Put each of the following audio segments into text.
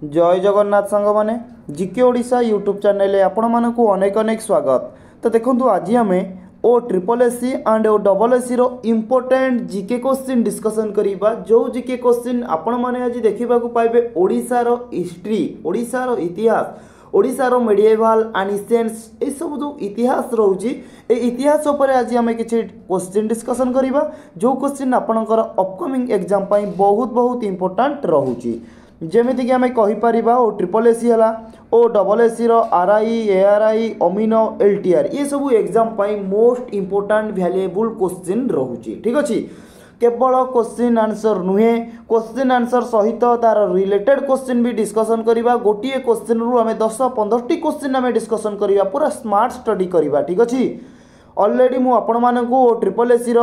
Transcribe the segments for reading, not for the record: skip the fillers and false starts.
जय जगन्नाथ सांग माने जीके ओडिशा यूट्यूब चैनल आपण मानकु अनेक अनेक स्वागत। तो देखो आज आम O triple SC and O double SC रो इम्पोर्टेंट जीके क्वेश्चन डिस्कसन करिबा। जो जीके क्वेश्चन आपण माने आज देखिबा को पाइबे ओडिशा रो हिस्ट्री, ओडिशा रो इतिहास, ओडिशा रो मेडिएवल एनिसेंस ए सब जो इतिहास रोची ए इतिहास उपर आज आम किसी क्वेश्चन डिस्कसन करिबा। जो क्वेश्चन आपणकर अपकमिंग एग्जाम पई बहुत बहुत इम्पोर्टेंट रहूची। जेमिति कि आम कहीपर ओ ट्रिपल एससी है O double SC RI ARI अमीनो एलटीआर ये सब एग्जाम पाई मोस्ट इम्पोर्टेंट वैल्यूएबल क्वेश्चन रोचे। ठीक अच्छे केवल क्वेश्चन आंसर नुहे क्वेश्चन आंसर सहित तार रिलेटेड क्वेश्चन भी डिस्कसन करवा। गोटे क्वेश्चन रु आम 10-15 क्वेश्चन आम डिस्कसन करवा पूरा स्मार्ट स्टडी करवा। ठीक अच्छे ऑलरेडी मु आपण मानकु ट्रिपल एससी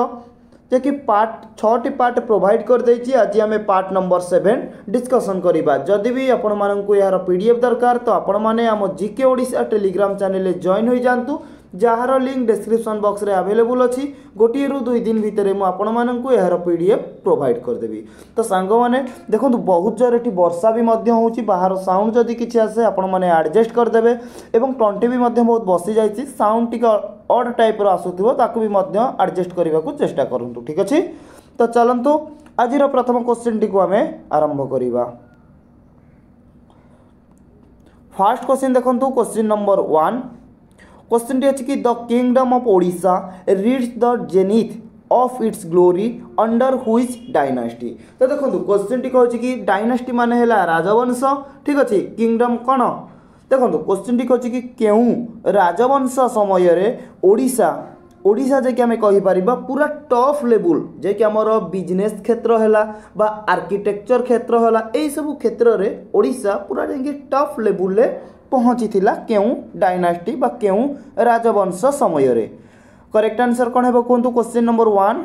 जे कि पार्ट 6टी पार्ट प्रोवाइड कर देछि। आज आम पार्ट नंबर 7 डिस्कसन करवा। जदि भी आपण मानकु यार पीडीएफ दरकार तो आपण माने आम GK Odisha Telegram channel join हो जातु जार लिंक डिस्क्रिप्शन बॉक्स रे अवेलेबल अच्छी। गोटे रु 2 दिन भितर मुझे आपण मानकु यार पीडीएफ प्रोवाइड करदेवी। तो सांग मैंने देखो बहुत जोर ये वर्षा भी होची बाहर साउंड जदि किसी आसे आपण मैंने एडजस्ट करदे एवं टंटी भी बहुत बसी जाइए साउंड टी ऑड टाइप आसुथिबो ताकू भी एडजस्ट करने को चेष्टा करंतु। ठीक अच्छे तो चलतु आज प्रथम क्वेश्चन टी को आम आरंभ करवा। फर्स्ट क्वेश्चन देखो क्वेश्चन नंबर 1 क्वेश्चन टी अच्छी कि the kingdom of Odisha reach the zenith of its glory under which dynasty. तो देखो क्वेश्चन टी कहूँ कि डायनास्टी मान है राजवंश। ठीक अच्छे किंगडम कौन देखो क्वेश्चन टी कहूँ कि क्यों राजवंश समय रे ओडिशा ओडिशा जे कि आम कहीपर पूरा टफ लेवल जे कि आमर बिजनेस क्षेत्र है बा आर्किटेक्चर क्षेत्र है यही सब क्षेत्र में ओडिशा पूरा जे टफ लेवल पहुँची क्यों डायनास्टी बा क्यों राजवंश समय रे। करेक्ट आंसर कौन है कहतु क्वेश्चन नंबर 1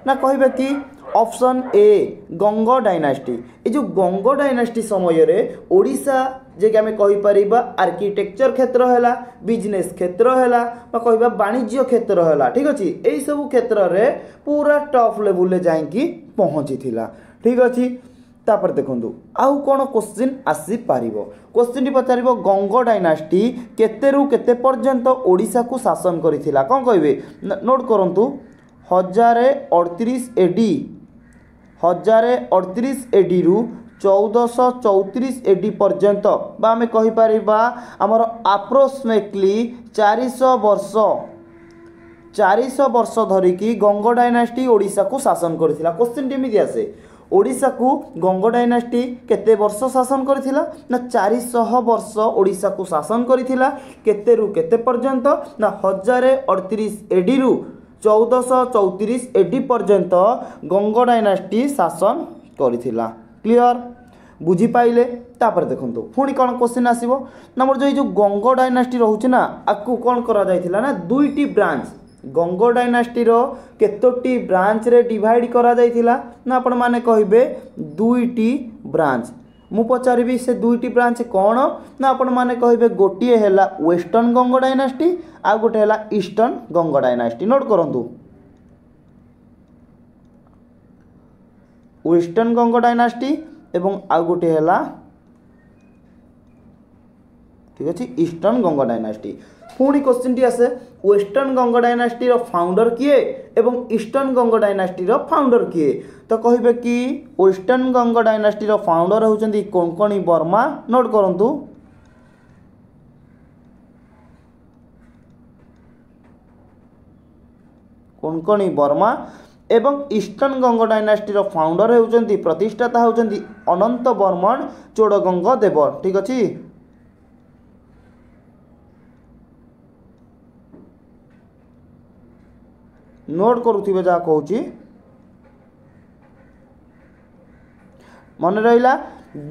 ना कहे कि ऑप्शन ए गंग डायनास्टी। ये जो गंग डायनास्टी समय रे ओडिशा जे कि आम कहीपर आर्किटेक्चर क्षेत्र है बिजनेस क्षेत्र है कह वाणिज्य क्षेत्र है। ठीक अच्छे यही सब क्षेत्र में पूरा टफ लेवल जाकि पहुँची। ठीक अच्छे तापर देखो आउ कौन क्वेश्चन आसी पारिबो। क्वेश्चन टी पचार गंग डायनास्टी केते रु केते पर्यंत ओडिशा को शासन करिथिला कौन कहिबे नोट करंतु 1038 एडी 1038 एडी रु 1434 एडी पर्यंत बा आम कहीपर आमर अप्रोक्सीमेटली 400 वर्ष धरिकी गंग डायनास्टी ओडिशा को शासन करथिला। क्वेश्चन टी आसे ओडिशा को गंग डायनास्टी केते वर्ष शासन करथिला ना 400 वर्ष ओडिशा को शासन करथिला। केते रु केते पर्यंत ना 1038 एडी रु 1434 एडी पर्यंत गंग डायनास्टी शासन करथिला। क्लियर बुझी पाइले। तापर देखंतु पुणी कौन क्वेश्चन आसीबो ना मोर जो गंग डायनास्टी रहउछि ना आकु कौन करा जायथिला ना 2टी ब्रांच गंग डायनास्टी रो केतोटी ब्रांच रे डिवाइड करा जायथिला ना आपण माने कहिबे 2टी ब्रांच। मु पचारिबी से 2टी ब्रांच कौन ना आपण माने कहिबे गोटिए हैला वेस्टर्न गंग डायनास्टी आ गोटे हैला ईस्टर्न गंग डायनास्टी। नोट करंतु वेस्टर्न गंग डायनास्टी एवं आ गोटे हैला ठीक अच्छे ईस्टर्न गंग डायनास्टी। पुणी क्वेश्चन टी आसे वेस्टर्न गंग डायनास्टी रो फाउंडर किए एवं ईस्टर्न गंग डायनास्टी रो फाउंडर किए। तो कहिबे कि वेस्टर्न गंग डायनास्टी रो फाउंडर होउचंदी कोंकणी वर्मा। नोट करंतु कोंकणी वर्मा एवं ईस्टर्न गंग डायनास्टी रो फाउंडर होउचंदी प्रतिष्ठाता होउचंदी अनंत वर्मन चोड़गंग देव। ठीक अच्छे नोट करुथिबे जा कहूची मन रहिला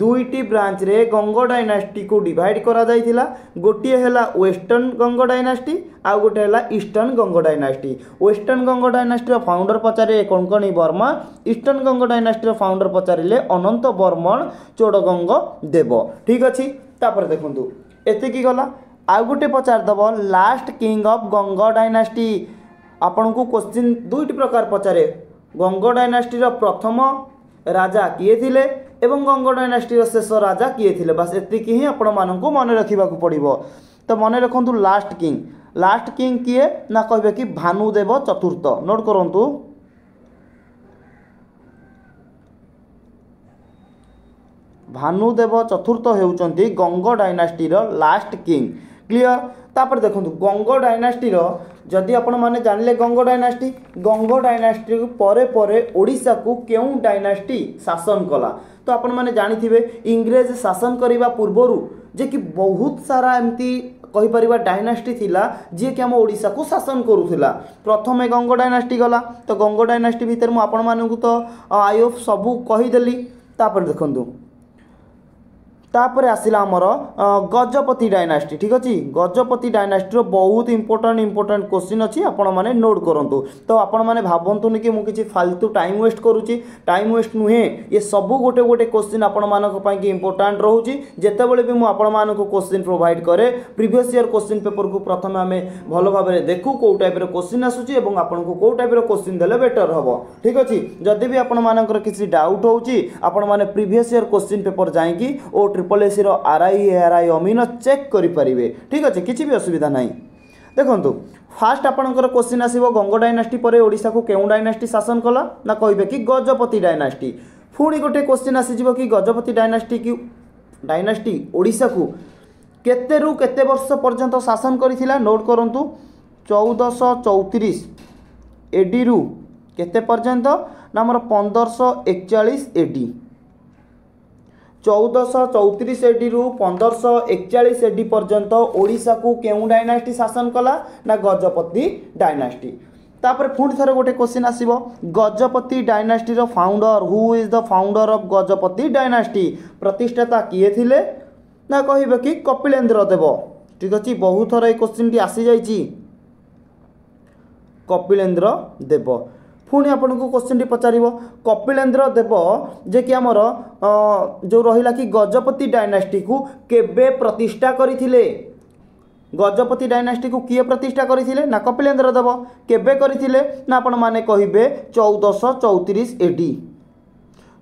2टी ब्रांच रे गंग डायनास्टी को डिवाइड करा जायथिला। गोटिए हैला वेस्टर्न गंग डायनास्टी आ गोटे हैला ईस्टर्न गंग डायनास्टी। वेस्टर्न गंग डायनास्टी रो founder पचारे Konkani Verma, eastern Ganga dynasty रो फाउंडर पचारिले अनंत वर्मन चोड़गंग देव। ठीक अच्छे तापर देखंतु एतिकी गला आ गोटे पचार दबो last king of Ganga dynasty. आपन को क्वेश्चन 2टी प्रकार पचारे गंग डायनास्टी रो प्रथम राजा किए थिले एवं गंग डायनास्टी शेष राजा किए थे बस एतिक ही आपण मानू मन रखा पड़ो। तो मन रखु लास्ट किंग किए ना कहे कि भानुदेव चतुर्थ नोट करूँ भानुदेव चतुर्थ होउचंती गंग डायनास्टी लास्ट किंग क्लियर। तापर देखो गंग डायनास्टी जदि आपण माने जानले गंग डायनास्टी परे परे ओडिशा को केउं डायनास्टी शासन कला। तो आपण माने जानिथिबे इंग्रेज शासन करिबा पूर्वरु जे कि बहुत सारा एमती कहि परिबा डायनास्टी थिला जे कि हम ओडिशा को शासन करूथिला। प्रथमे गंग डायनास्टी गला। तो गंग डायनास्टी भीतर मु आपण मानकु तो आई ऑफ सबु कहि देली। तापर देखंतु तापर आसिला आमर गजपति डायनास्टी ठीक अच्छे। गजपति डायनास्टी बहुत इंपोर्टेंट क्वेश्चन अच्छी आपण मैंने नोट करूँ। तो आपण मैंने भावतुनि कि मुझे फालतू टाइम वेस्ट करुच्ची टाइम वेस्ट नुहे ये सब गोटे गोटे क्वेश्चन आपण मानी कि इंपोर्टाट रोचे। जितेबाला भी मुझे क्वेश्चन प्रोवाइड करे प्रीवियस ईयर क्वेश्चन पेपर को प्रथम आम भल भाव देखू कौ टाइप क्वेश्चन आसूँ और आपको कौ टाइप क्वेश्चन देले बेटर हम ठीक अच्छे। जदि भी आपंकर किसी डाउट होने प्रीवियस ईयर क्वेश्चन पेपर जाकि ओ ट्रिपल एसी RI अमीन चेक करें ठीक अच्छे किसी भी असुविधा नहीं। देखो फास्ट आपंकर क्वेश्चन आसो गंग डायनास्टी पर ओडिशा को केउं डायनास्टी शासन कला ना कहे कि गजपति डायनास्टी। पुणी गोटे क्वेश्चन आसीज कि गजपति डायनास्टी ओडिशा को केते रु केते वर्ष पर्यंत शासन करिथिला नोट करंतु 1434 एडी रु केते पर्यंत ना हमर 1541 एडी 1434 एडी रु 1541 एडी पर्यंत ओडिशा को केउं डायनास्टी शासन कला ना गजपति डायनास्टी। तापर पुणी थरे गोटे क्वेश्चन आसीबो गजपति डायनास्टी रो founder who is the founder of Gajapati dynasty प्रतिष्ठाता किए थिले ना कहिबे कि कपिलेन्द्र देव ठीक अछि। बहुत थर ए क्वेश्चन टी आसी जाइछि कपिलेन्द्र देव। पुणी आपन को क्वेश्चन टी पचारिबो कपिलेन्द्र देव जे कि हमर जो रहिला कि गजपति डायनास्टी को केबे प्रतिष्ठा करिथिले। गजपति डायनास्टी को किए प्रतिष्ठा करिथिले ना कपिलेन्द्र देव केबे करिथिले ना आपण माने कहिबे 1434 एडी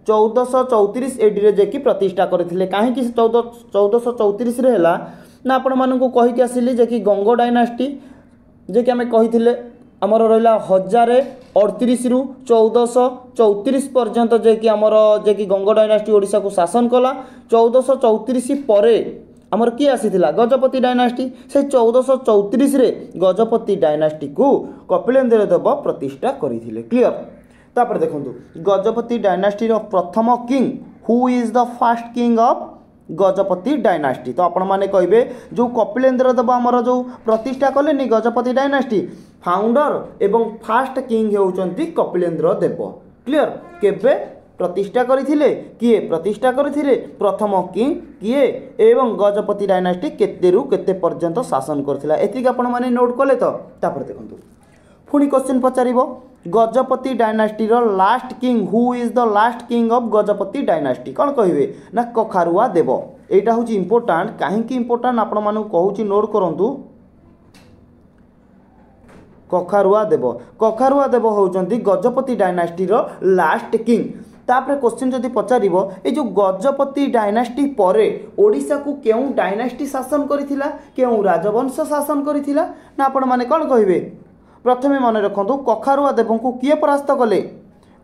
1434 एडी रे जे कि प्रतिष्ठा करथिले। काहे कि 1434 रे हला ना आपण मानकु कहि के आसिली जे कि गंग डायनास्टी जे कि हमें कहिथिले आमर रहा 1038 रु 1434 पर्यंत जे कि आमर जे कि गंग डायनास्टी ओडिशा को शासन कला। 1434 परे आमर किए आसीथिला गजपति डायनास्टी से 1434 रे गजपति डायनास्टी को कपिलेन्द्र देव प्रतिष्ठा करिथिले क्लियर। तापर देखंतु गजपति डायनास्टी रो प्रथम king who is the first king of Gajapati dynasty. तो आपण माने कहिबे जो कपिलेन्द्र देव आमर जो प्रतिष्ठा कले नि गजपति डायनास्टी फाउंडर एवं फास्ट किंग होउचंती कपिलेन्द्र देव क्लियर। केबे प्रतिष्ठा करिथिले किए प्रतिष्ठा करिथिले प्रथम किंग किए एवं गजपति डायनास्टी केतेरु केते पर्यंत शासन करथिला एतिक आपण माने नोट कले। तो तापर देखंतु पुणी क्वेश्चन पचारिबो गजपति डायनास्टी रो last king who is the last king of Gajapati dynasty कौन कहिबे ना कखारुआ देव। एटा होची इंपोर्टेंट काहेकि इंपोर्टेंट आपण मानु कहूची नोट करंतु कखारुआ देव होउचंती गजपति डायनास्टी रो लास्ट किंग। तापर क्वेश्चन जदि पचारिबो ए जो गजपति डायनास्टी परे ओडिशा को केउं डायनास्टी शासन करिथिला केउं राजवंश शासन करिथिला ना आपण माने कोन कहिबे। प्रथमे मन रखंतु कखारुआ देव को किए परास्त कले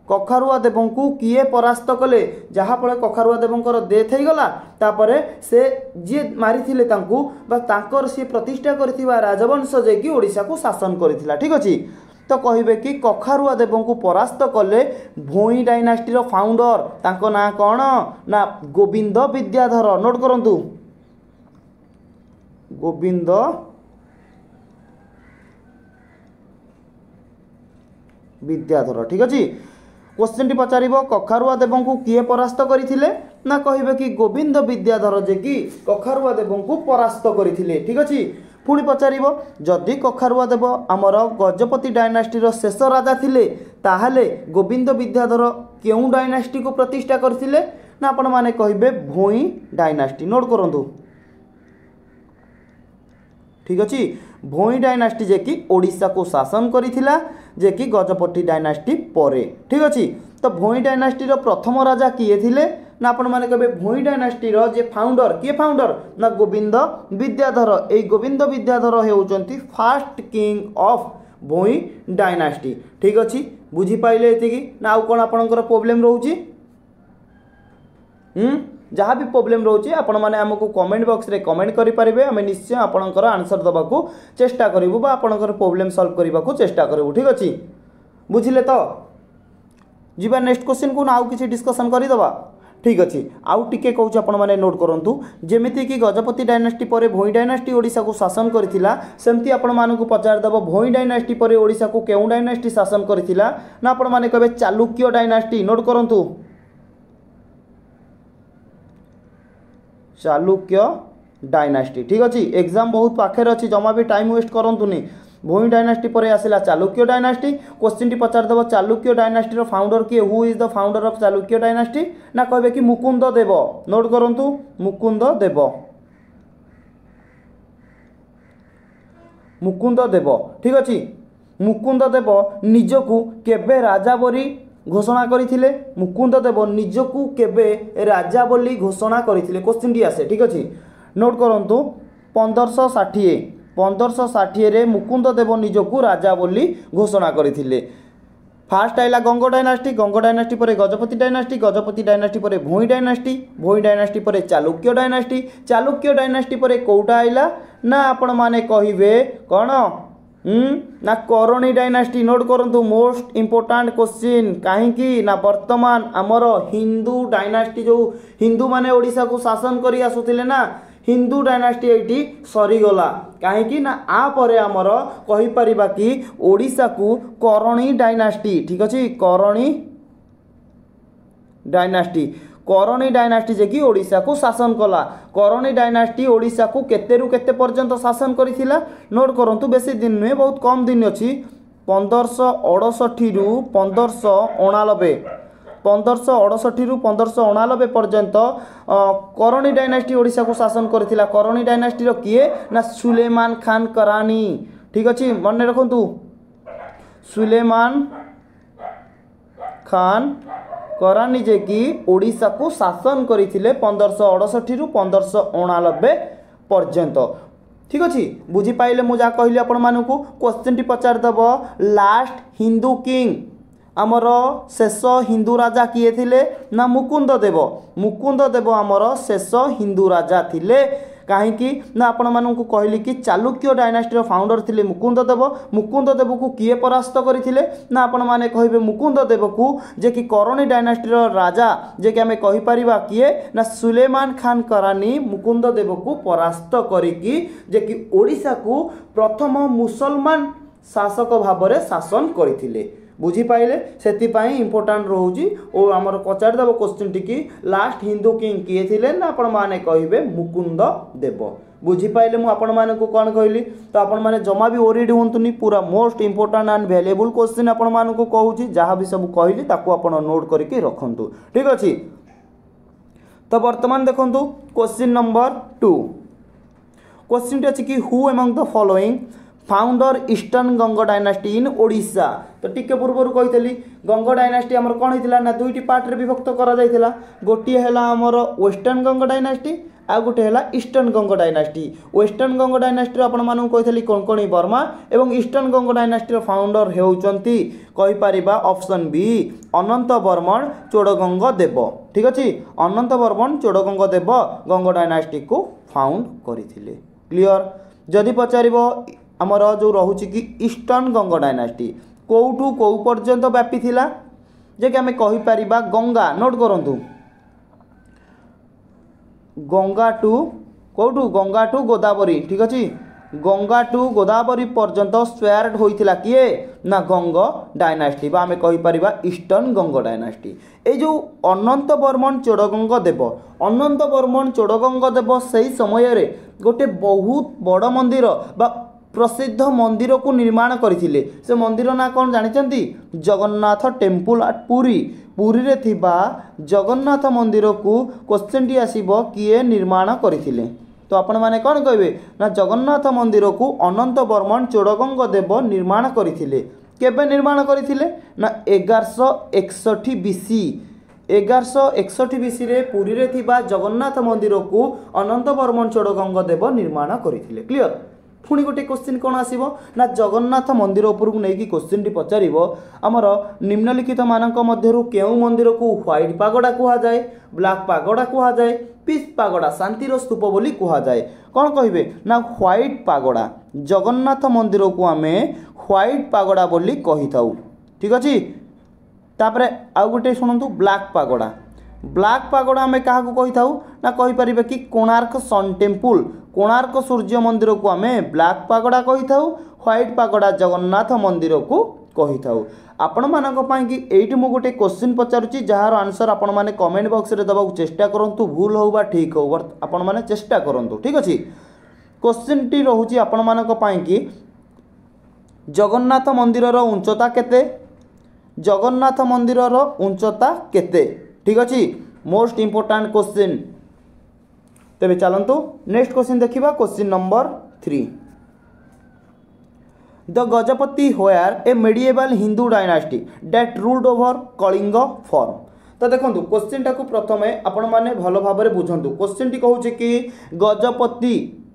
कखारुआ देव को किए परास्त कले जहाँ फल कखारुआ देवंकर डेथ हो गला। तापर से जी मारी तांकू बा तांकर सी प्रतिष्ठा करथिबा राजवंश जे कि ओडिशा को शासन करथिला ठीक अछि। तो कहिबे कि कखारुआ देव को परास्त कले भोई डायनास्टी रो फाउंडर तांको ना कौन ना गोविंद विद्याधर नोट करंतु गोविंद विद्याधर ठीक अच्छे। क्वेश्चन टी पचारिबो कखारुआ देव को किए परास्त करथिले ना कहिबे कि गोविंद विद्याधर जे कि कखारुआ देव को परास्त करथिले ठीक अच्छे। पुणी पचारिबो जदि कखारुआ देव आमर गजपति डायनास्टी रो शेष राजा थिले ताहाले गोविंद विद्याधर केउं डायनास्टी को प्रतिष्ठा करथिले ना आपण माने कहिबे भोई डायनास्टी नोट करंतु ठीक अच्छे। भोई डायनास्टी जे कि ओडिशा को शासन करिथिला जे कि गजपति डायनास्टी परे ठीक अच्छे। तो भोई डायनास्टी रो प्रथम राजा किए थिले ना आपण माने कबे भोई डायनास्टी रो जे फाउंडर किए फाउंडर ना गोविंद विद्याधर ए गोविंद विद्याधर हेउचंती first king of Bhoi dynasty ठीक अछि बुझी पाइले एतिकी ना आउ कोन आपनकर प्रॉब्लम रहउची जहाँ भी प्रॉब्लम रोचे आपण माने हमको कमेंट बॉक्स रे कमेंट करि परिबे हमें निश्चय आपनकर आंसर दबा को चेष्टा करिवु बा आपनकर प्रॉब्लम सॉल्व करबा को चेष्टा करिवु ठीक अछि बुझिले तो जीवा नेक्स्ट क्वेश्चन को आउ किछि डिस्कशन करि दबा ठीक अछि आउ टिके कहूँ आपण माने नोट करंतु जेमिति कि गजपति डायनास्टी परे भोई डायनास्टी ओडिसा को शासन करथिला सेमति आपण मानकु पचार दबो भोई डायनास्टी परे ओडिसा को केउ डायनास्टी शासन करथिला ना आपण माने कहबे चालुक्य डायनास्टी नोट करंतु चालुक्य डायनास्टी ठीक अच्छी एग्जाम बहुत पाखे अच्छी जमा भी टाइम वेस्ट करंतुनी भोई डायनास्टी पर आसला चालुक्य डायनास्टी क्वेश्चन टी पचार देव चालुक्य डायनास्टी रो फाउंडर किए who is the founder of Chalukya dynasty ना कहबे कि मुकुंद देव नोट करंतु मुकुंद देव मुकुंद देव ठीक अच्छी मुकुंद देव निजकू केबे राजा बोली घोषणा करथिले मुकुंद देव निजकू केबे राजा बोली घोषणा करथिले क्वेश्चन टी आसे ठीक अछि नोट करंतु 1560 रे मुकुंद देव निजकू राजा बोली घोषणा करथिले फास्ट आइला गंग डायनास्टी पर गजपति डायनास्टी पर भोई डायनास्टी पर चालुक्य डायनास्टी पर कोउटा आइला ना आपण माने कहिबे कोन ना करणी डायनास्टी नोट करंतु मोस्ट इंपोर्टेंट क्वेश्चन कहीं ना वर्तमान आमर हिंदू डायनास्टी जो हिंदू माने ओडिशा को शासन करी आसुथिले ना हिंदू डायनास्टी एटी सरीगला कहीं ना आ परे आमर कहि परिबा कि ओडिशा को करणी डायनास्टी ठीक अछि करणी डायनास्टी जे कि ओडिशा को शासन कला करणी डायनास्टी ओडिशा को केतेरु केते पर्यंत शासन करिथिला नोट करंतु बेसी दिन नुहे बहुत कम दिन अछि 1568 रु 1589 रु 1589 पर्यंत करणी डायनास्टी ओडिशा को शासन करिथिला करणी डायनास्टी रो किए ना सुलेमान खान करानी ठीक अछि मन रखंतु सुलेमान खान करानी जे कि ओडिशा को शासन करथिले 1568 रु 1589 पर्यंत ठीक अछि बुझी पाइले मु जा कहली आपण मानकू क्वेश्चन टी पचार दबो लास्ट हिंदू किंग आमर शेष हिंदू राजा किए थिले ना मुकुंद देव आमर शेष हिंदू राजा थिले कहीं ना आपण मानकू कहली कि चालुक्य डायनास्टी रो फाउंडर थिले मुकुंद देव को किए परास्त करथिले ना आपण माने कहिबे मुकुंद देव को जे कि करणी डायनास्टी रो राजा जे कि हमें कहि परिबा किए ना सुलेमान खान करानी मुकुंद देव को परास्त करिकी जे कि ओडिशा को प्रथम मुसलमान शासक भाबरे शासन करथिले बुझी पाइले सेति पाई इंपोर्टेंट रहउजी और हमर पचार देव क्वेश्चन टी की लास्ट हिंदू किंग किए थिले ना आपण माने कहिबे मुकुंद देव बुझी पाइले मु आपण माने को कोन कहली तो आपण माने जमा भी ओरिड होंतुनी पूरा most important and valuable question आपण माने को कहउची जहां भी सब कहली ताको आपण नोट करके रखंतु ठीक अछि तो वर्तमान देखंतु क्वेश्चन नंबर 2 क्वेश्चन टी अछि कि who among the following founder eastern Ganga dynasty in Odisha तो टिके पूर्व कही गंग डायनास्टी आमर कौन होता ना दुईटी पार्ट रे विभक्त करा जायतिला गोटे है आमर वेस्टर्न गंग डायनास्टी आ गोटे है ईस्टर्न गंग डायनास्टी वेस्टर्न गंग डायनास्टी आपण मानू कही कोंकणी वर्मा एवं ईस्टर्न गंग डायनास्टी फाउंडर होउचंती कहि परिबा ऑप्शन बी अनंत वर्मन चोड़गंग देव ठीक अछि अनंत वर्मन चोड़गंग देव गंग डायनास्टी को फाउंड करथिले क्लियर जदि पचारिबो आमर जो रोचे कि ईस्टर्न गंग डायनास्टी कौटू कौ पर्यंत व्यापी थिला जे कि आमे कहि परिबा गंगा नोट करंतु गंगा टू गोदावरी ठीक अछि गंगा टू गोदावरी पर्यंत स्वेयर्ड होइथिला किए ना गंग डायनास्टी बा आमे कहि परिबा ईस्टर्न गंग डायनास्टी ए जो अनंत वर्मन चोड़गंग देव सही समय रे गोटे बहुत बड़ मंदिर बा प्रसिद्ध मंदिर को निर्माण करथिले से मंदिर ना कौन जानिचंती जगन्नाथ टेम्पल एट पुरी रे थिबा जगन्नाथ मंदिर को क्वेश्चन टी आसीबो किए निर्माण करथिले तो आपण माने कौन कहबे ना जगन्नाथ मंदिर को अनंत वर्मन चोड़गंग देव निर्माण करथिले केबे निर्माण करथिले ना 1161 बीसी 1161 BC रे पुरी रे थिबा जगन्नाथ मंदिर को अनंत वर्मन चोड़गंग देव निर्माण करथिले। क्लियर। पुणी गोटे क्वेश्चन कौन आसीबो ना जगन्नाथ मंदिर उपरकू नहीं क्वेश्चन टी पचारिबो आमर निम्नलिखित मानक मध्यरु केउ मंदिर को व्हाइट पागोडा कुहा जाए, ब्लैक पागोडा कुहा जाए, पीस पागोडा शांतिर स्तूप बोली कुहा जाए। कौन कहिबे ना व्हाइट पागोडा। जगन्नाथ मंदिर को आमे व्हाइट पागोडा बोली कहि थाउ। ठीक अछि। तापरे आउ गोटे सुनंतु ब्लैक पागोडा। ब्लैक पागोडा आमे काहा को कहि थाउ ना कहि परिबे कि कोणार्क सन टेम्पल, कोणार्क सूर्य मंदिर को आमे ब्लैक पागोडा कहि थाउ, व्हाइट पागोडा जगन्नाथ मंदिर को कहि थाउ। आपण मानक पई कि एठी मु गोटे क्वेश्चन पचारुची जहार आंसर आपण माने कमेंट बॉक्स रे दबाक चेष्टा करंतु, भूल हो बा ठीक हो आपण माने चेष्टा करंतु। ठीक अछि। क्वेश्चन टी रहूची आपण मानक पई कि जगन्नाथ मंदिर रो उच्चता केते, जगन्नाथ मंदिर रो उच्चता केते। ठीक अछि। Most important question. तेबे चलंतु नेक्स्ट क्वेश्चन देखिबा। Question number 3। The Gajapati were a medieval Hindu dynasty that ruled over Kalinga from. तो देखंतु क्वेश्चन टाकू प्रथमे आपण माने भलो भाबरे बुझंतु। क्वेश्चन टी कहूची कि गजपति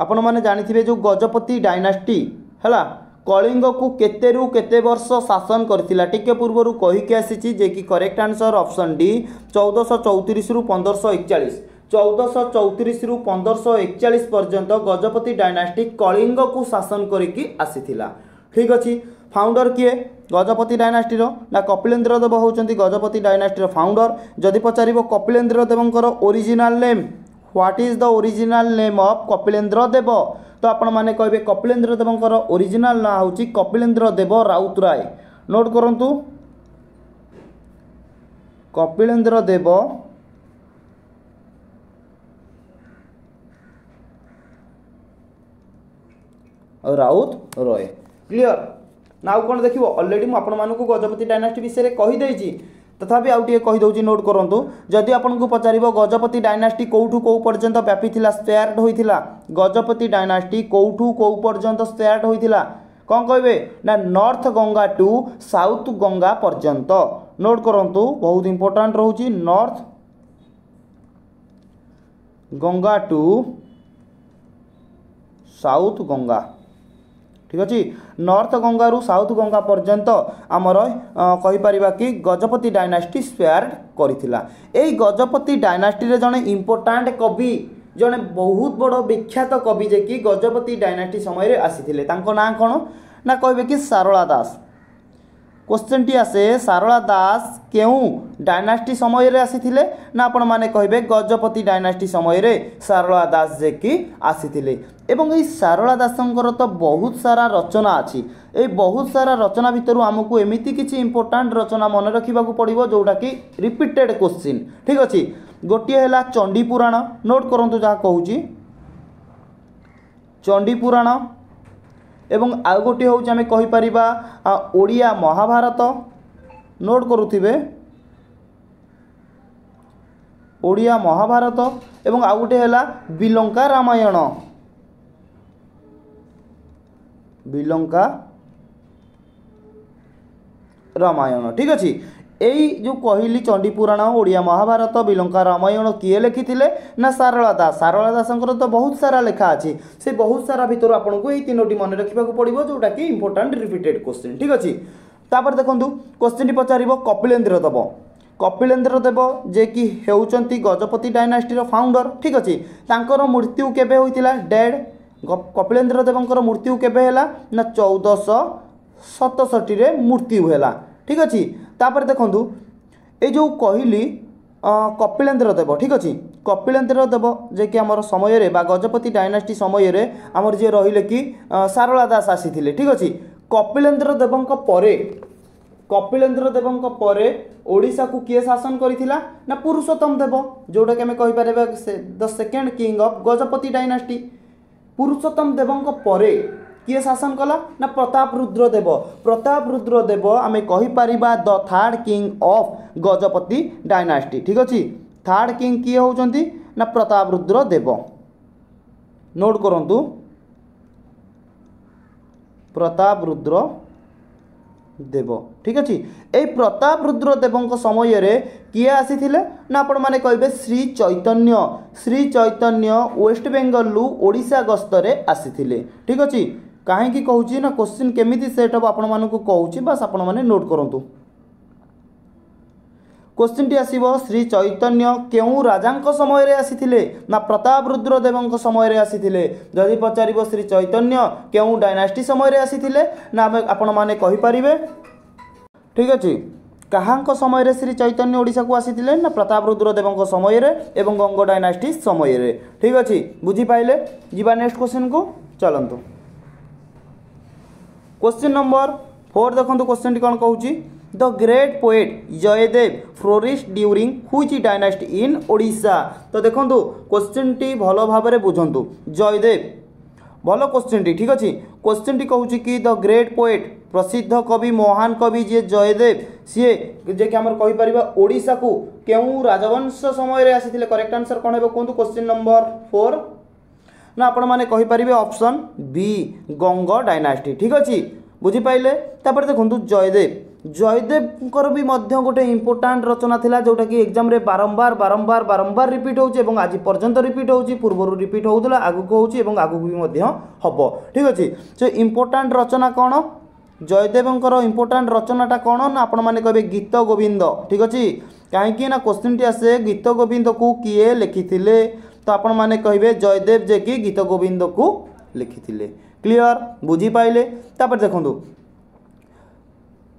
आपण माने जानिथिबे जो गजपति डायनास्टी हला कलिंग को केते रु केते वर्ष शासन करथिला टिके पूर्वरु कहि के आसीची जे कि करेक्ट आंसर ऑप्शन डी 1434 रु 1541। 1434 रु 1541 पर्यंत गजपति डायनास्टी कलिंग को शासन करिकी आसीथिला। ठीक अछि। फाउंडर किए गजपति डायनास्टी रो ना कपिलेंद्र देव होचंती गजपति डायनास्टी रो फाउंडर। जदि पचारिबो कपिलेंद्र देवंकर original name, what is the original name of Kapilendra Dev, तो आपण माने कहबे कपिलेंद्र देवंकर ओरिजिनल ना होची कपिलेंद्र देव राउतराय। नोट करंतु कपिलेंद्र देव राउत रॉय। क्लियर। नाउ कौन देखिबो ऑलरेडी मु आपण मानकु गजपति डायनास्टी विषय रे कहि देइची, तथापि आउ टिके कहि दउची। नोट करंतु जदि आपनको पचारिबो गजपति डायनास्टी कोठू को पर्यंत व्यापीथिला स्पेयर्ड होइथिला, गजपति डायनास्टी कोठू को पर्यंत स्पेयर्ड होइथिला, कौन कहबे ना north Ganga to south Ganga पर्यंत। नोट करंतु बहुत इंपोर्टेंट रहउची north Ganga to south Ganga. ठीक अच्छे। नॉर्थ गंगा रु साउथ गंगा पर्यंत आमर कहि परिबा कि गजपति डायनास्टी स्पेयर्ड करिथिला। एई गजपति डायनास्टी रे जने इंपोर्टेंट कवि, जने बहुत बड़ विख्यात कवि जे कि गजपति डायनास्टी समय रे आसीथिले, तांको नाम कोन ना कहबे कि सारला दास। क्वेश्चन टी आसे सारला दास केउ डायनास्टी समय रे आसीथिले ना आपण माने कहबे गजपति डायनास्टी समय रे सारला दास जे कि आसीथिले। एवं एई सारला दासंकर तो बहुत सारा रचना अछि। ए बहुत सारा रचना भितरु हमकु एमिति किछि इंपोर्टेंट रचना मन रखिबा को पड़िबो जोटा कि रिपीटेड क्वेश्चन। ठीक अछि। गोटिए हैला चंडी पुराण। नोट करंतु जा कहूची चंडी पुराण। एवं आउ गोटे हूँ आम कहीपर ओडिया महाभारत। नोट करुथिबे ओडिया महाभारत। एवं आउ गोटे हैला बिलंका रामायण, बिलंका रामायण। ठीक अच्छे। एई जो कहली चंडी पुराण, ओडिया महाभारत, बिलंका रामायण किए लिखिथिले ना सारला दास। सारला दासंकर तो बहुत सारा लेखा अछि, से बहुत सारा भितर आपको ये तीनोटी मन रखा पड़ो जोटा कि इंपोर्टेंट रिपीटेड क्वेश्चन। ठीक अच्छे। तापर देखंतु क्वेश्चन टी पचारिबो कपिलेंद्र देव। कपिलेंद्र देव जे कि हेउचंती गजपति डायनास्टी रो फाउंडर। ठीक अच्छे। तांकर मृत्यु केबे होइतिला डेड। कपिलेंद्र देवंकर मृत्यु केबे हैला ना 1467 रे मृत्यु हैला। ठीक अच्छे। तापर देखंतु ए जो कहली कपिलेंद्र देव। ठीक अच्छे। कपिलेंद्र देव जे कि आमर समय रे बा गजपति डायनास्टी समय रे आमर जे रहिले कि सारला दास आसीथिले। ठीक अच्छे। कपिलेंद्र देवंक परे, कपिलेंद्र देवंक परे ओडिशा को किए शासन करिथिला ना पुरुषोत्तम देव, जोटा कि हमें कहि पारेबा the second king of Gajapati dynasty. Purushottam देवंक परे किए शासन कला ना प्रताप रुद्र देव। प्रताप रुद्र देव आमे कहि Paribas the third king of Gajapati dynasty. ठीक अच्छे। थर्ड किंग किए होचंती ना प्रताप रुद्र देव। नोट करंतु प्रताप रुद्र देव ठीक अच्छे ये प्रताप रुद्र देव समय रे किए आसी ना आपण मैंने कहे श्री चैतन्य वेस्ट बेंगल ओडिशा गस्तरे आसी ठीक अच्छे कहीं कहूँ ना क्वेश्चन केमिति सेट हम आपण मानक कहूँ बस आपण मैंने नोट करूँ क्वेश्चन टी आसीबो श्री चैतन्य केउ राजांक समय रे आसीथिले ना प्रताप रुद्र देवंक समय रे आसीथिले जदि पचारिबो श्री चैतन्य केउ डायनास्टी समय रे आसीथिले ना आपण माने कहि परिबे ठीक अछि कहांक समय रे श्री चैतन्य ओडिसा को आसीथिले ना प्रताप रुद्र देवंक समय रे एवं गंग डायनास्टी समय रे ठीक अछि बुझी पाइले जीवा नेक्स्ट क्वेश्चन को चलंतु क्वेश्चन नंबर 4 देखंतु क्वेश्चन टी कोन कहूची the great poet Jayadev flourish during हुई डायनास्टी इन ओडिशा तो देखो क्वेश्चन टी भल भाव बुझंतु जयदेव भल क्वेश्चन टी ठीक अच्छे क्वेश्चन टी कहूँ कि द ग्रेट पोएट प्रसिद्ध कवि महान कवि जी जयदेव सी जे कि आमर कहि परिबा ओडिशा को केउ राजवंश समय रे आसीथिले करेक्ट आंसर कोन हेबो कोंतु क्वेश्चन नंबर 4 ना आपण माने कहि परिबे ऑप्शन बी गंग डायनास्टी ठीक अच्छे बुझी पाइले तापर देखंतु जयदेव भी मध्य गोटे इंपोर्टाट रचना थिला जोटा कि एग्जाम रे बारंबार बारंबार बारंबार रिपीट होउची एवं आज पर्यंत रिपीट होउची पूर्व रिपीट होउतला आगु को होउची एवं आगु भी मध्य हबो ठीक अछि सो इंपोर्टाट रचना कोन जयदेवंकर इंपोर्टाट रचनाटा कोन ना आपण माने कहबे गीत गोविंद ठीक अछि काहे कि ना क्वेश्चन टी आसे गीत गोविंद को किए लिखिथिले तो आपण माने कहबे जयदेव जे कि गीत गोविंद को लिखिथिले क्लियर बुझी पाइले तापर देखंतु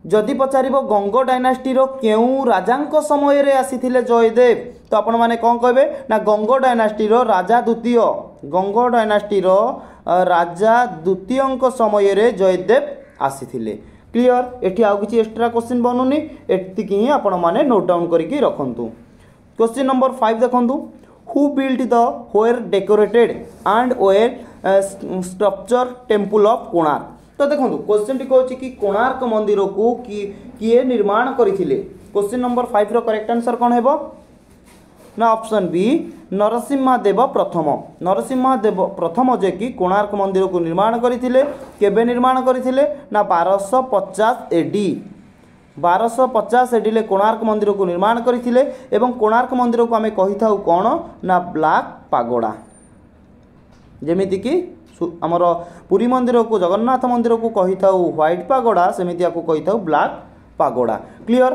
जदि पचारिबो गंग डायनास्टी रो केउ राजांक समय रे आसीथिले जयदेव तो आपण माने कोन कहबे ना गंग डायनास्टी रो राजा द्वितीय गंग डायनास्टी रो राजा द्वितीयंक समय रे जयदेव आसीथिले क्लियर एठी आउ किछि एक्स्ट्रा क्वेश्चन बनुनी एतिकी ही आपण माने नोट डाउन करके रखंतु क्वेश्चन नंबर 5 देखंतु who build the were decorated and were structure temple of Konark तो देखो क्वेश्चन टी कहूँ कि कोणार्क मंदिर को किए निर्माण करथिले क्वेश्चन नंबर 5 रो करेक्ट आंसर कौन हेबो ना ऑप्शन बी नरसिंहदेव प्रथम जे कि कोणार्क मंदिर को निर्माण करथिले केबे निर्माण करथिले ना 1250 एडी 1250 एडी ले कोणार्क मंदिर को निर्माण करथिले एवं कोणार्क मंदिर को आमे कहि थाउ कोन ना ब्लैक पागोडा जेमिति कि आमर पुरी मंदिर को जगन्नाथ मंदिर को कही था व्हाइट पागोड़ा सेमिति को कही था ब्लैक पागोड़ा क्लियर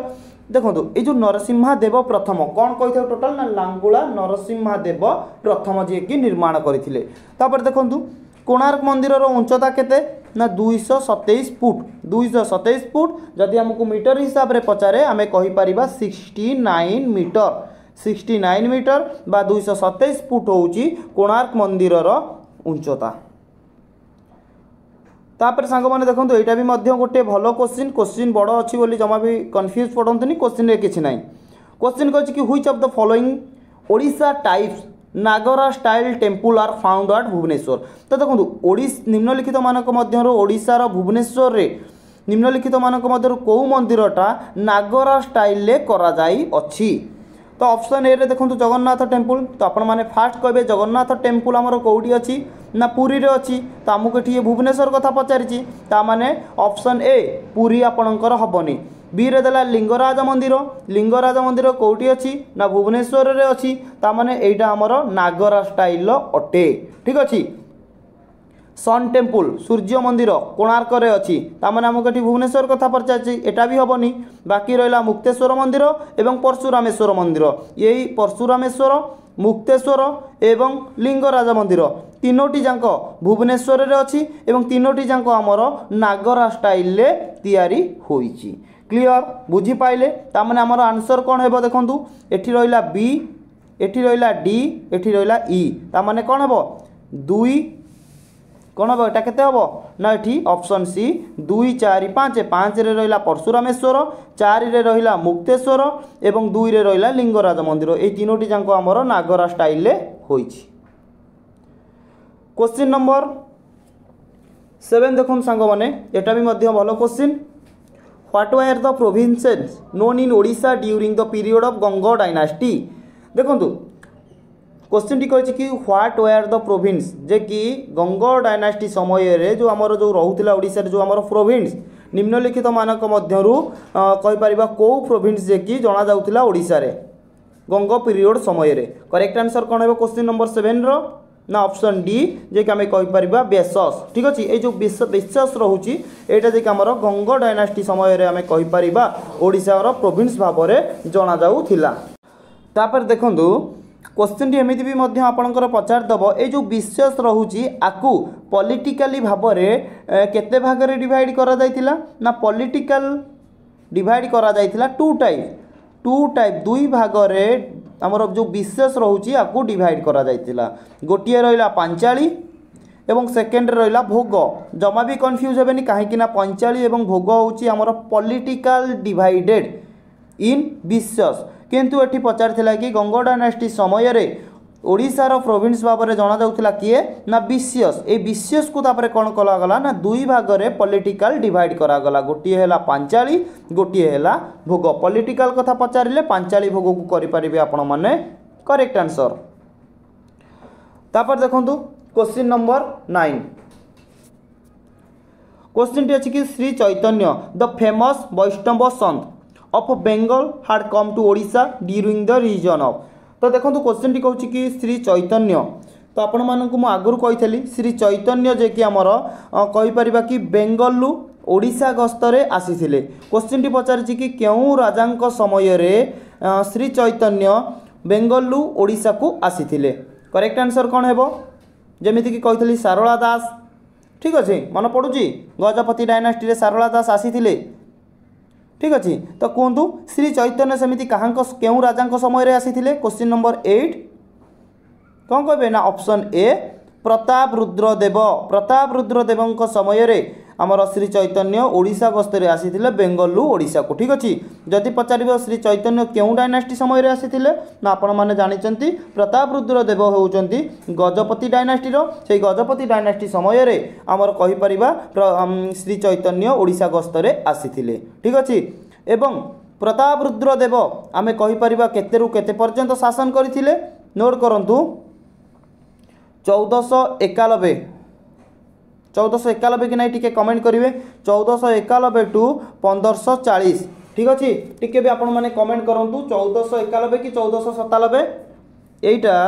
देखो ये जो नरसिंहदेव प्रथम कौन कही था टोटल ना लांगुला नरसिंहदेव प्रथम जी की निर्माण करथिले तापर देखो कोणार्क मंदिर उच्चता केते ना 227 फुट जदि हमको मीटर हिसाब रे पचारे आमे कहि परिबा 69 मीटर बा 227 फुट होउची कोणार्क मंदिर उच्चता तापर सांग मैंने देखो यहाँ भी मध्य गोटे भल क्वेश्चन बड़ अच्छी बोली जमा भी कन्फ्यूज पड़तनी क्वेश्चन रे किछि नाही क्वेश्चन कहछि कि which of the following Odisha types Nagara style temple are found at Bhubaneswar तो देखो निम्नलिखित मानक मध्यरो ओडिशार भुवनेश्वर रे निम्नलिखित मानक मध्यरो को मंदिरटा नागरा स्टाइल ले करा जाई अछि तो ऑप्शन ए रे देखो जगन्नाथ टेम्पल तो आपण माने फास्ट कहबे जगन्नाथ टेम्पल आमर कौटी अच्छी ना पुरी रे अच्छी तो आमको ये भुवनेश्वर कथा पचारि ता माने ऑप्शन ए पुरी आपणकर हबनी बी रे देला लिंगराज मंदिर कौटी अच्छी ना भुवनेश्वर रे अच्छी ता माने एटा आमर नागरा स्टाइल अटे ठीक अच्छी सन टेम्पल सूर्य मंदिर कोणार्क रे अच्छी तामाने आमको ये भुवनेश्वर कथा पचारि एटा भी हबनी बाकी रहा मुक्तेश्वर मंदिर एवं परशुरामेश्वर मंदिर यही परशुरामेश्वर मुक्तेश्वर एवं लिंगराज मंदिर तीनोटी जाक भुवनेश्वर रे अच्छी एवं तीनोटी जाक आमर नागरा स्टाइल ले तैयारी होईची क्लियर बुझी पाइले तामाने आमर आंसर कौन हेबो देखंतु एठी रहिला बी एठी रहिला डी एठी रहिला ई तामाने कौन हेबो 2 कौन हम एटा केते हम ना ये ऑप्शन सी 2 4 5 5 रे रहिला परशुरामेश्वर 4 रे रहिला मुक्तेश्वर एवं 2 रे रहिला लिंगराज मंदिर ए तीनोटी जाक आमर नागरा स्टाइल ले होईची क्वेश्चन नंबर 7 देखो सांग माने एटा भी मध्य भलो question what were the provinces known in Odisha during the period of Ganga dynasty देखंतु क्वेश्चन टी कही कि व्हाट वेयर द प्रोविंस जे कि गंग डायनास्टी समय रे जो आमर जो रहूला ओडिशा जो आमर प्रोविंस निम्नलिखित मानक मध्यरु कहि परिबा को प्रोविंस जे कि जणा जाउतिला ओडिसा रे गंग पीरियड समय रे करेक्ट आंसर कोन हेबो क्वेश्चन नंबर 7 रो ना ऑप्शन डी जे कि आमे कहि परिबा बेसस ठीक अछि ए जो बेसस रहउची एटा जे कि हमर गंग डायनास्टी समय रे आमे कहि परिबा ओडिसा रो प्रोविंस भाव रे जणा जाउतिला तापर देखंदु क्वेश्चन टी एमिति भी मध्य आपनकर पचार दबो ए जो विशेष रहउची आकु पॉलिटिकली भाव रे केते भाग रे डिवाइड करा जायतिला ना पॉलिटिकल डिवाइड करा जायतिला टू टाइप दुई भाग रे हमर जो विशेष रहउची आकु डिवाइड करा जायतिला गोटिए रहिला पांचाली एवं सेकेंड रहिला भोग जमा भी कंफ्यूज हेबेनी काहे कि ना पांचाली एवं भोग होउची हमर पॉलिटिकल डिवाइडेड इन विशेष किंतु एठी पचारथिला कि गंग डायनास्टी समय रे ओडिसा रो प्रोविंस भाव रे जणा जाउथिला किए ना विशेष ए विशेष को तापरे कोन कला गला ना दुई भाग रे पॉलिटिकल डिवाइड करा गला गोटिए हेला पांचाली गोटिए हेला भोग पॉलिटिकल कथा पचारिले पांचाली भोग को करि परिबे आपण माने करेक्ट आंसर तापर देखंतु क्वेश्चन नंबर 9 क्वेश्चन टी अछि कि Shri Chaitanya the famous Vaishnava sant of Bengal had come to Odisha during the reason of तो देखो क्वेश्चन टी कहूँ कि श्री चैतन्य तो आपण मानक मु आगुर कही श्री चैतन्य जे कि आमर कहि परिबा कि बेंगलु ओडिशा गस्तरे आसीथिले क्वेश्चन टी पचारिछि कि केउ राजांक समय रे श्री चैतन्य बेंगलु ओडिशा को आसीथिले करेक्ट आंसर कोन हेबो जेमिति कि कहितली सारला दास ठीक अछि मन पडुची गजपति डायनास्टी रे सारला दास आसीथिले ठीक अच्छे तो कहतु श्री चैतन्य सेमती कहाँ केउ राजा समय रे आसीथिले क्वेश्चन नंबर 8 कौन कहे ना ऑप्शन ए प्रताप रुद्रदेव समय रे आमर श्री चैतन्य ओडिशा गस्तरे आसीथिले बेंगलु ओडिशा को ठीक अच्छे जदि पचार श्री चैतन्य केउ डायनास्टी समय रे आसीथिले ना आपण माने जानिचंती प्रताप रुद्रदेव होउचंती गजपति डायनास्टी रो से गजपति डायनास्टी समय रे आमर कहि परिबा श्री चैतन्य ओडिशा गस्तरे आसीथिले ठीक अच्छे एवं प्रताप रुद्रदेव आमे कहि परिबा केते रु केते पर्यंत शासन करथिले नोट करंतु 1491 कि नहीं टिके कमेंट करेंगे 1491 टू 1540 ठीक अच्छे टिके भी आपण माने कमेंट करंतु 1491 कि 1497 एटा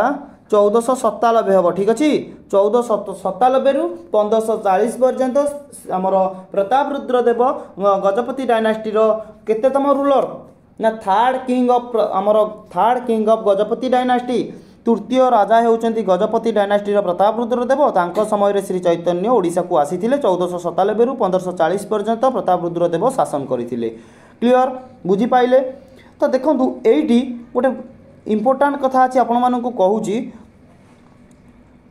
1497 हम ठीक अच्छे 1497 रु 1540 पर्यंत आमर प्रताप रुद्रदेव गजपति डायनास्टी रो केतेतम रूलर ना third king of Gajapati dynasty तृतीय राजा होउचंती गजपति डायनास्टी रो प्रताप रुद्रदेव तांको समय रे श्री चैतन्य ओडिशा को आसीथिले 1497 रु 1540 पर्यंत प्रताप रुद्रदेव शासन करथिले क्लियर बुझी पाइले तो देखंतु एठी गोटे इंपोर्टेंट कथा अछि आपण मानकु कहूची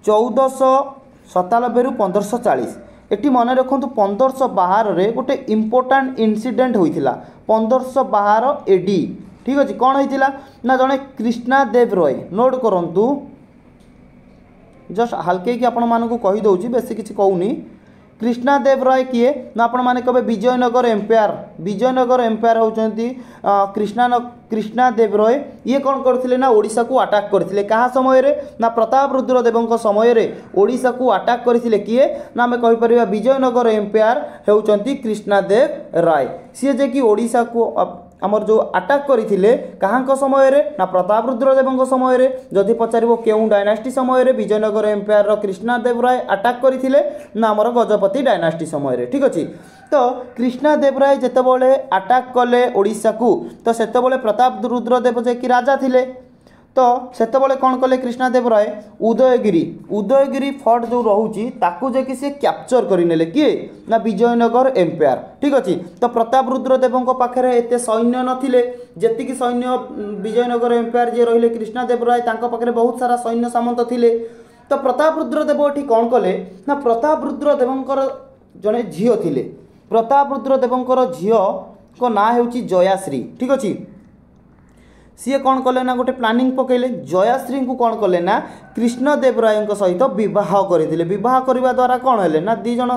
1497 रु 1540 एटी मन रखु 1512 रे गोटे इंपोर्टेंट इनसीडेंट होइथिला 1512 एडी ठीक अच्छे कौन होइथिला ना जड़े कृष्णा देव रॉय नोट करंतु जस्ट हल्के कि आपण मानक कही दउची बेसी किछि कहूनी कृष्णा देव रॉय किए ना आपण माने कबे विजयनगर एम्पायर होउचंती कृष्णा देव रॉय ये कौन करथिले ना ओडिशा को अटैक करथिले कहा समय रे ना प्रताप रुद्रदेवଙ୍କ समय रे ओडिशा को अटैक करथिले किए ना हमें कहि परिबा विजयनगर एम्पायर होउचंती कृष्णा देव राय सी जे कि ओडिशा को आमर जो अटैक करथिले कहाँ समय रे ना प्रताप रुद्रदेव समय रे जदि पचारिबो केउ डायनास्टी समय रे विजयनगर एम्पायर रो कृष्णा देव राय अटैक करथिले ना आमर गजपति डायनास्टी समय रे ठीक अछि तो कृष्णा देव राय जेतेबेले अटैक कले ओडिशा को तो सेतेबेले प्रताप रुद्रदेव जे कि राजा थिले तो सेतेबेले कौन कले कृष्णा देव राय उदयगिरी फोर्ट जो रोची ताकू जे कि से कैप्चर करिनेले किए ना विजयनगर एम्पायर ठीक अच्छे तो प्रताप रुद्रदेव पाखे एते सैन्य नथिले जेतिकी सैन्य विजयनगर एम्पायर जे रहिले कृष्णा देव राय तांको पाखे बहुत सारा सैन्य सामंत थिले तो प्रताप रुद्रदेव एठी कौन कले ना प्रताप रुद्रदेवंकर जड़े झील थिले प्रताप रुद्रदेवंकर झील को ना हेउची जयाश्री ठीक अच्छे सी कौन कले ना गोटे प्लानिंग पकेले जयाश्री को कौन कले ना कृष्णदेव राय सहित बह करते बह करने द्वारा कौन है ना दी जन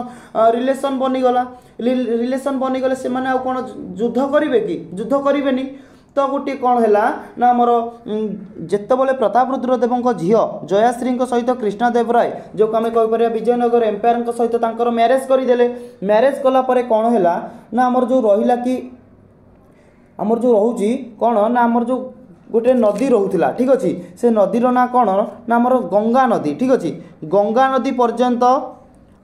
रिलेसन बनीगला रिलेसन बनीगले से कौन युद्ध करेंगे कि युद्ध करें तो गोटे कौन है ना आमर जितेबाला प्रताप रुद्रदेव झील जयाश्री सहित कृष्णादेव राय जो आम कहीपर विजयनगर एम्पायर सहित मैरेज करदे मैरेज कलापर कौन है ना आमर जो रहा कि आमर जो रोचे कौन ना आमर जो गोटे नदी रोला ठीक अच्छे से नदीर ना कौन ना आमर गंगा नदी ठीक अच्छे गंगा नदी पर्यंत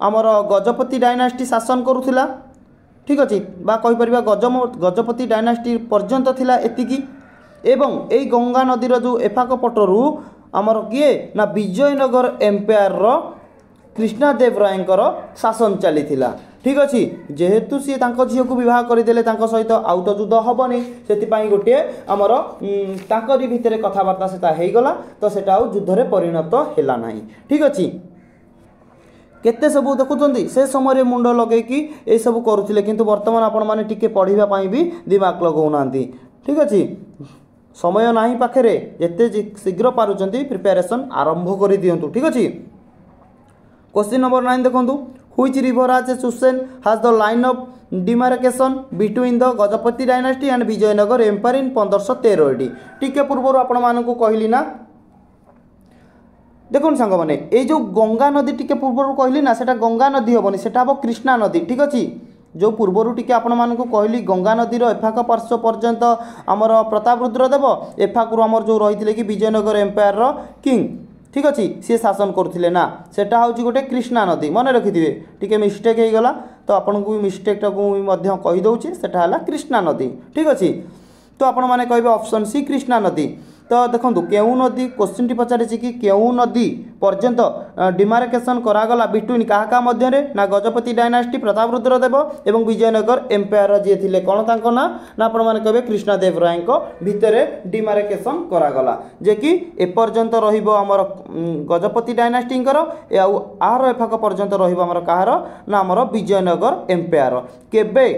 आमर गजपति डायनास्टी शासन करुला ठीक अच्छे कहीपर गजपति डायनास्टी पर्यंत थिला एतिकी एवं यही गंगा नदीर जो एफाक पटरू आमर किए ना विजयनगर एम्पायर कृष्णादेव रायंकर शासन चली ठीक अच्छे जेहेतु सी झील को बह करदे सहित आउ तो युद्ध हेनी से गोटे आमर भितर कथबार्ता से होगला तो सेटा आउ युद्ध परिणत है ना ठीक अच्छे केते सब देखुं से समय मुंड लगे कि ये सब करुले किंतु वर्तमान आपण मैंने टिके पढ़ाई भी दिमाग लगौना ठीक अच्छे समय ना पाखे जिते शीघ्र पार्टी प्रिपेरेसन आरंभ कर दिंतु ठीक अच्छे क्वेश्चन नंबर 9 देखो which river has chosen has the line of demarcation between the Gajapati dynasty and Vijayanagara empire in 1513 AD टिके पूर्व आपण मानकु कहली ना देखो सांग मैंने ये जो गंगा नदी टिके पूर्व कहली ना सेटा गंगा नदी हेनी सेटा हम कृष्णा नदी ठीक अच्छे जो पूर्वर टिके आपण मानकु कहली गंगा नदीर एफाक पार्श्व पर्यंत आमर प्रताप रुद्रदेव एफाकू आमर जो रही कि विजयनगर एम्पायर किंग ठीक अच्छे सी शासन करुले ना सेटा हूँ गोटे कृष्णा नदी मन रखिथे टी मिस्टेक हो गला तो आपन को मिस्टेकटा को कहीदे सेटा कृष्णा नदी ठीक अच्छे तो आपण मैंने कहे ऑप्शन सी कृष्णा नदी तो देखो केउ नदी क्वेश्चन टी पचारे कि केउ नदी पर्यंत डिमार्केशन करागला बिटवीन क्या मध्य ना गजपति डायनास्टी प्रताप रुद्रदेव एवं विजयनगर एम्पायर जी थे कौन तांको ना आपण मैंने कहे कृष्णादेव राय भितर डिमार्केशन करागला जे कि एपर्यंत रमर गजपति डायनास्टी आर एफाक पर्यंत रमर कहार ना आमर विजयनगर एम्पायर केबे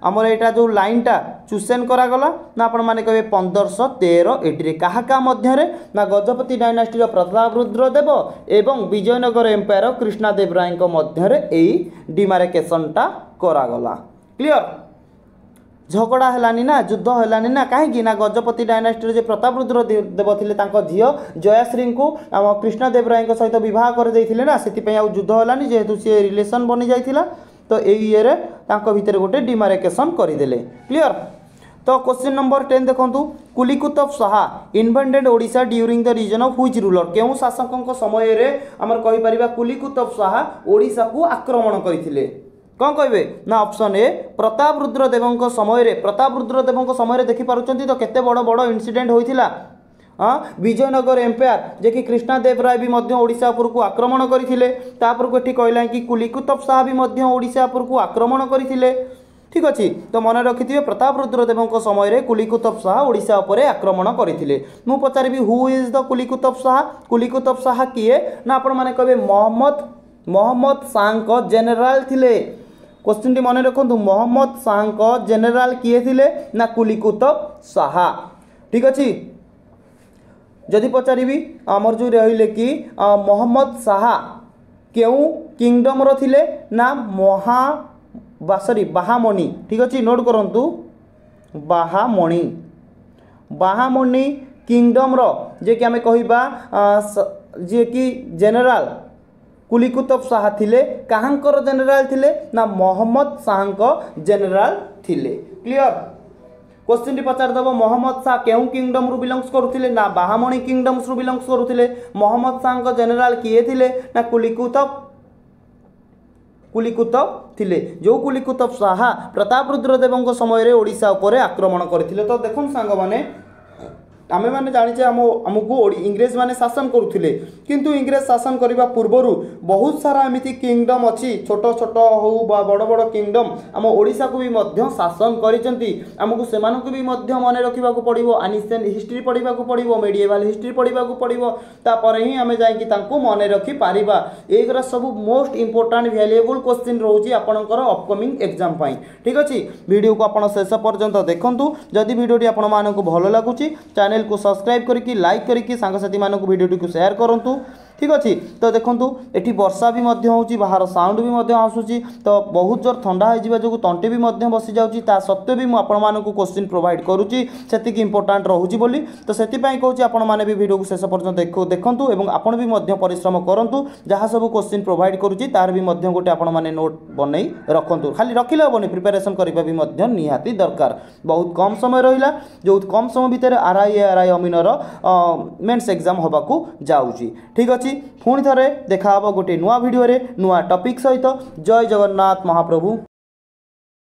आमर यहाँ जो लाइनटा चूसेन करागला ना आपण मैंने कहे 1513 एटी क्या मध्य ना गजपति डायनास्टी प्रताप रुद्रदेव एवं विजयनगर एम्पायर कृष्णादेव राय मध्य डिमार्केशनटा करागला क्लियर झगड़ा है ना युद्ध है ना कहीं ना गजपति डायनास्टी जे प्रताप रुद्रदेव थे झील जयाश्री को आम कृष्णादेव राय सहित बह करदे ना से युद्ध है जेहेतु सी रिलेसन बनी जाता तो ये भितर गोटे डिमार्केशन करदे क्लियर तो क्वेश्चन नंबर 10 देखो Quli Qutub Shah invented Odisha during the reason of which ruler केउ शासक समय रे आमर कहि परिबा कुलिकुतुब शाह ओडिशा को आक्रमण करथिले कौन कहे ना ऑप्शन ए प्रताप रुद्रदेव समय देखि पारुचंती तो केते बड़ बड़ इनसीडेंट होइथिला विजयनगर एम्पायर जे कि कृष्णादेव राय भी ओडिशा उपर को आक्रमण करथिले तापर को एठी कहला कि कुलिकुतुब शाह भी ओडिशा उपर को आक्रमण करथिले ठीक अच्छे तो मन रखिथे प्रताप रुद्रदेव समय रे कुलिकुतुब शाह ओडिशा उपर आक्रमण करथिले मु पचारिबी हु इज द कुलिकुतुब शाह किए ना आपण माने कहबे मोहम्मद शाह जनरल थिले क्वेश्चन टी मन रखु मोहम्मद शाह जनरल किए थिले ना कुलिकुतुब शाह ठीक अच्छे जदि पचारिबी आमर जो रहिले कि मोहम्मद शाह केउ किंगडम रो थिले ना बाहामणि ठीक अच्छे नोट करंतु बाहामणि किंगडम रो जे कि आमे कहिबा जे कि जनरल कुलिकुतुब शाह थिले काहांकर जनरल थिले ना मोहम्मद शाह जनरल थिले क्लियर क्वेश्चन टी पचार दब मोहम्मद शाह केउ किंगडम रु बिलोंग्स करुथिले ना बाहामणि किंगडम्स रु बिलोंग्स करुथिले मोहम्मद शाह जनरल किए थिले ना कुलिकुतुब थिले जो कुलिकुतुब शाह प्रताप रुद्रदेव समय रे ओडिशा उपर आक्रमण करथिले तो देखुन सांग माने आमे माने जानिचे आमको इंग्रेज माने शासन करुथिले किंतु इंग्रेज शासन करबा पूर्वरु बहुत सारा एमिति किंगडम अछि छोट छोट हो बा बड़ बड़ किंगडम आम ओडिशा को भी मध्य शासन करिसेंती आमको सेमानकु भी मध्य माने रखिबा को पड़िबो एनिशिएंट हिस्ट्री पढ़िबा को पड़िबो मेडिएवल हिस्ट्री पढ़िबा को पड़िबो तापर ही आमे जाई कि तांको माने रखि पारिबा एगरा सब मोस्ट इंपोर्टेंट वैल्यूएबल क्वेश्चन रहउची आपनकर अपकमिंग एग्जाम पई ठीक अछि वीडियो को आपण शेष पर्यंत देखंतु जदि वीडियोटी आपण मानकु भलो लागुची चैनल को सब्सक्राइब करके लाइक करके सांगसाथी मानक वीडियो को शेयर करंतु ठीक अच्छे। तो देखूँ ये वर्षा भी होची बाहर साउंड भी आसूची तो बहुत जोर ठंडा हो जो तंटे भी बसी जाऊँगी ता सत्वे भी मुझे क्वेश्चन प्रोवाइड करुँची से इंपोर्टाट रोचे बोली तो से कहूँ आपण मैंने भी वीडियो को शेष पर्यटन देखूँ और आपण भी परिश्रम करूँ जहाँ सब क्वेश्चन प्रोवाइड करुँची तार भी गोटे आपण मैंने नोट बन रखुँ खाली रखिले हेनी प्रिपेरेसन करने भी निहाती दरकार। बहुत कम समय रहा जो कम समय भितर आरआई अमीनर मेन्स एग्जाम होबाकू जाऊँगी। ठीक अच्छे पुणी थे देखा गोटे नुआ भिडियो नुआ टॉपिक सहित। जय जगन्नाथ महाप्रभु।